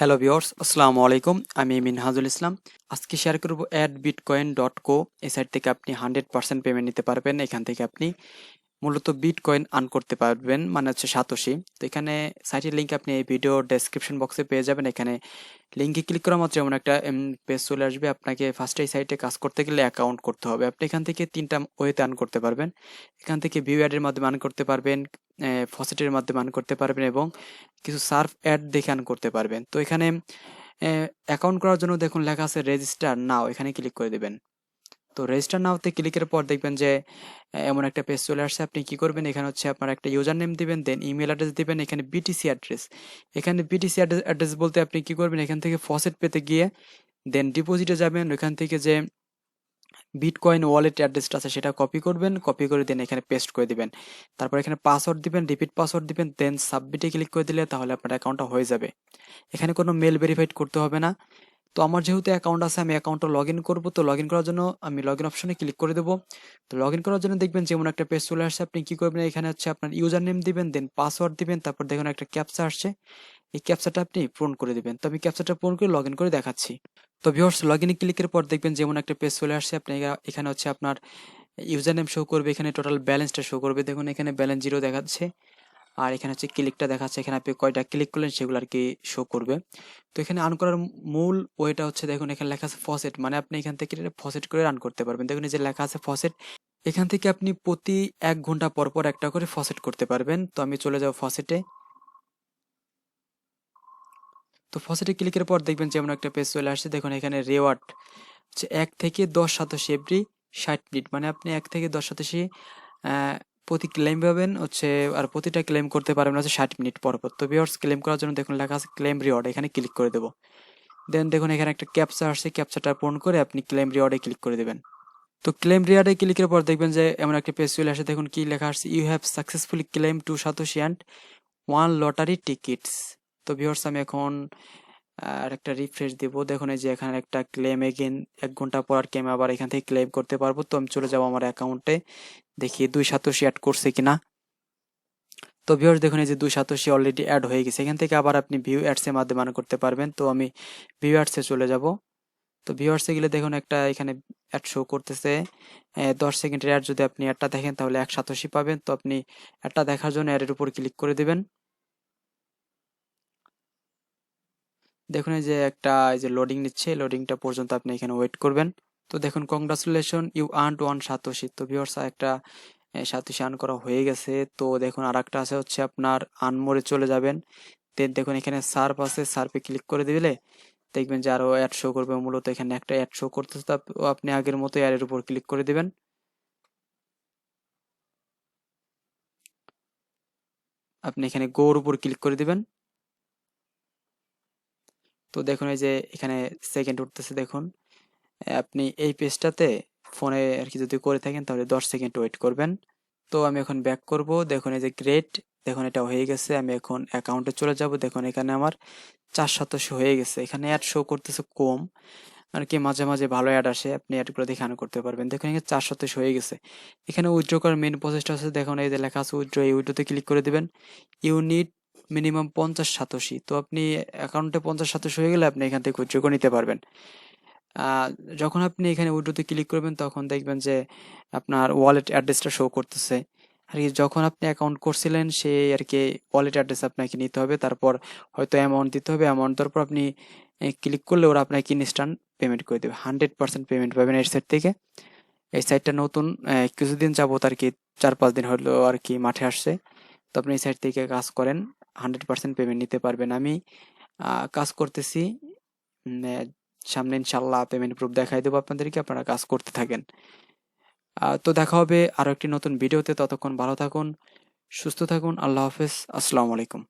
Hello viewers, আসসালামু আলাইকুম। আমি মিনহাজুল ইসলাম। আজকে শেয়ার করব @bitcoin.co। এই সাইট থেকে আপনি 100% পেমেন্ট নিতে পারবেন। এখান থেকে আপনি মূলত বিটকয়েন আর্ন করতে পারবেন, মানে হচ্ছে সাতোশি। তো এখানে সাইটের লিংক আপনি এই ভিডিও ডেসক্রিপশন বক্সে পেয়ে যাবেন। এখানে লিংকে ক্লিক করা মাত্র এমন একটা পেজ চলে আসবে। আপনাকে ফার্স্টে এই সাইটে কাজ করতে গেলে অ্যাকাউন্ট করতে হবে। আপনি এখান থেকে ৩টা ওয়েতে আর্ন করতে পারবেন। এখান থেকে ভিউ অ্যাডের মাধ্যমে আর্ন করতে পারবেন, ফসেটের মাধ্যমে আর্ন করতে পারবেন এবং কিছু সার্ফ অ্যাড দেখে আর্ন করতে পারবেন। তো এখানে অ্যাকাউন্ট করার জন্য দেখুন লেখা আছে রেজিস্টার নাও, এখানে ক্লিক করে দেবেন। তো রেজিস্টার নাওতে ক্লিকের পর দেখবেন যে এমন একটা পেজ চলে আসছে। আপনি কি করবেন, এখানে হচ্ছে আপনার একটা ইউজার নেম দিবেন, দেন ইমেল অ্যাড্রেস দিবেন, এখানে বিটিসি অ্যাড্রেস। এখানে বিটিসি অ্যাড্রেস বলতে আপনি কি করবেন, এখান থেকে ফসেট পেতে গিয়ে দেন ডিপোজিটে যাবেন। ওইখান থেকে যে বিটকয়েন ওয়ালেট অ্যাড্রেসটা আছে সেটা কপি করবেন, কপি করে দেন এখানে পেস্ট করে দিবেন। তারপর এখানে পাসওয়ার্ড দিবেন, রিপিট পাসওয়ার্ড দিবেন, দেন সাবমিটে ক্লিক করে দিলে তাহলে আপনার অ্যাকাউন্টটা হয়ে যাবে। এখানে কোনো মেল ভেরিফাইড করতে হবে না। তো আমার যেহেতু অ্যাকাউন্ট আছে, আমি অ্যাকাউন্টটা লগ ইন করবো। তো লগ ইন করার জন্য আমি লগ ইন অপশনে ক্লিক করে দেবো। তো লগ ইন করার জন্য দেখবেন যেমন একটা পেজ চলে আসছে। আপনি কি করবেন, এখানে হচ্ছে আপনার ইউজার নেম দিবেন, দেন পাসওয়ার্ড দিবেন, তারপর দেখুন একটা ক্যাপচা আসছে। এই ক্যাপচাটা আপনি পূরণ করে দিবেন। তো আমি ক্যাপচাটা পূরণ করে লগ ইন করে দেখাচ্ছি। তো ভিউয়ার্স, লগ ইনে ক্লিকের পর দেখবেন যেমন একটা পেজ চলে আসছে। আপনি এখানে হচ্ছে আপনার ইউজার নেম শো করবে, এখানে টোটাল ব্যালেন্সটা শো করবে। দেখুন এখানে ব্যালেন্স 0 দেখাচ্ছে। আর এখানে হচ্ছে ক্লিকটা দেখাচ্ছে, এখানে আপনি কয়টা ক্লিক করলেন সেগুলো আর কি শো করবে। তো এখানে আর্ন করার মূল ওয়েটা হচ্ছে, দেখুন এখানে লেখা আছে ফসেট, মানে আপনি এখান থেকে ফসেট করে আর্ন করতে পারবেন। দেখুন এই যে লেখা আছে ফসেট, এখান থেকে আপনি প্রতি 1 ঘন্টা পর পর একটা করে ফসেট করতে পারবেন। তো আমি চলে যাব ফসেটে। তো ফসেটে ক্লিকের পর দেখবেন যেমন একটা পেজ চলে আসছে। দেখুন এখানে রেওয়ার্ড হচ্ছে 1 থেকে 10 সাতোশি এভরি 60 মিনিট, মানে আপনি 1 থেকে 10 সাতোশি প্রতি ক্লেম পাবেন হচ্ছে। আর প্রতিটা ক্লেম করতে পারবেন হচ্ছে 60 মিনিট পর পর। তো ভিউয়ার্স, ক্লেম করার জন্য দেখুন লেখা আছে ক্লেম রিওয়ার্ড, এখানে ক্লিক করে দেবো। দেন দেখুন এখানে একটা ক্যাপচা আসছে, ক্যাপচাটা পূরণ করে আপনি ক্লেম রিওয়ার্ডে ক্লিক করে দেবেন। তো ক্লেম রিওয়ার্ডে ক্লিকের পর দেখবেন যে এমন একটা পেজ চলে আসে। দেখুন কি লেখা আসছে, you have successfully claim 2 satoshi and 1 lottery tickets. তো ভিউয়ার্স, আমি এখন আর একটা রিফ্রেশ দিব। দেখুন এই যে এখানে একটা ক্লেম এগেন, 1 ঘন্টা পর আর কি আমি আবার এখান থেকে ক্লেম করতে পারবো। তো আমি চলে যাবো আমার অ্যাকাউন্টে, দেখি 2 সাতোশি অ্যাড করছে কিনা। তো ভিউয়ার্স, দেখুন এই যে 2 সাতোশি অলরেডি অ্যাড হয়ে গেছে। এখান থেকে আবার আপনি ভিউ অ্যাডস এর মাধ্যমে আর্ন করতে পারবেন। তো আমি ভিউ অ্যাডস এ চলে যাব। তো ভিউ অ্যাডস এ গেলে দেখুন একটা এখানে অ্যাড শো করতেছে। 10 সেকেন্ডের অ্যাড, যদি আপনি অ্যাডটা দেখেন তাহলে 1 সাতোশি পাবেন। তো আপনি অ্যাডটা দেখার জন্য অ্যাডের উপর ক্লিক করে দিবেন। দেখুন এই যে একটা এই যে লোডিং নিচ্ছে, লোডিংটা পর্যন্ত আপনি এখানে ওয়েট করবেন। তো দেখুন কংগ্রাচুলেশন, ইউ আর্নড 1 সাতোশি। তো ভিউয়ার্স, একটা সাতোশি আর্ন করা হয়ে গেছে। তো দেখুন আরেকটা আছে হচ্ছে আপনার আর্ন মোরে চলে যাবেন। দেন দেখুন এখানে সার্ফ আছে, সার্ফে ক্লিক করে দিলে দেখবেন যে আরো অ্যাড শো করবে। মূলত এখানে একটা অ্যাড শো করতেছে, তো আপনি আগের মতো অ্যাডের উপর ক্লিক করে দিবেন। আপনি এখানে গোর উপর ক্লিক করে দিবেন। তো দেখুন এই যে এখানে সেকেন্ড উঠতেছে। দেখুন আপনি এই পেজটাতে ফোনে আর কি যদি করে থাকেন তাহলে 10 সেকেন্ড ওয়েট করবেন। তো আমি এখন ব্যাক করব। দেখুন এই যে গ্রেট, দেখুন এটা হয়ে গেছে। আমি এখন অ্যাকাউন্টে চলে যাব। দেখুন এখানে আমার 4 শতাংশ হয়ে গেছে। এখানে অ্যাড শো করতেছে কম আর কি, মাঝে মাঝে ভালো অ্যাড আসে, আপনি অ্যাডগুলো দেখে আর্ন করতে পারবেন। দেখুন এখানে 4 শতাংশ হয়ে গেছে। এখানে উইথড্র করার মেন প্রসেসটা আছে। দেখুন এই যে লেখা আছে উইথড্র, এই উইথড্রোতে ক্লিক করে দিবেন। Unit minimum 50 satoshi. তো আপনি অ্যাকাউন্টে 50 সাতোশি হয়ে গেলে আপনি এখান থেকে উইথড্র করে নিতে পারবেন। আহ, যখন আপনি এখানে উইড্রোতে ক্লিক করবেন তখন দেখবেন যে আপনার ওয়ালেট অ্যাড্রেসটা শো করতেছে। আর কি যখন আপনি অ্যাকাউন্ট করছিলেন সেই আর কি ওয়ালেট অ্যাড্রেস আপনাকে নিতে হবে, তারপর হয়তো অ্যামাউন্ট দিতে হবে। অ্যামাউন্ট দেওয়ার পর আপনি ক্লিক করলে ওরা আপনাকে ইনস্ট্যান্ট পেমেন্ট করে দেবে। 100% পেমেন্ট পাবেন এই সাইট থেকে। এই সাইটটা নতুন, কিছুদিন যাবত আর কি 4-5 দিন হলো আর কি মাঠে আসছে। তো আপনি এই সাইট থেকে কাজ করেন, 100% পেমেন্ট নিতে পারবেন। আমি কাজ করতেছি। উম, আহ, সামনে ইনশাল্লাহ পেমেন্ট প্রুফ দেখাই দেবো আপনাদেরকে, আপনারা কাজ করতে থাকেন। তো দেখা হবে আরো একটি নতুন ভিডিওতে। ততক্ষণ ভালো থাকুন, সুস্থ থাকুন। আল্লাহ হাফেজ, আসসালামু আলাইকুম।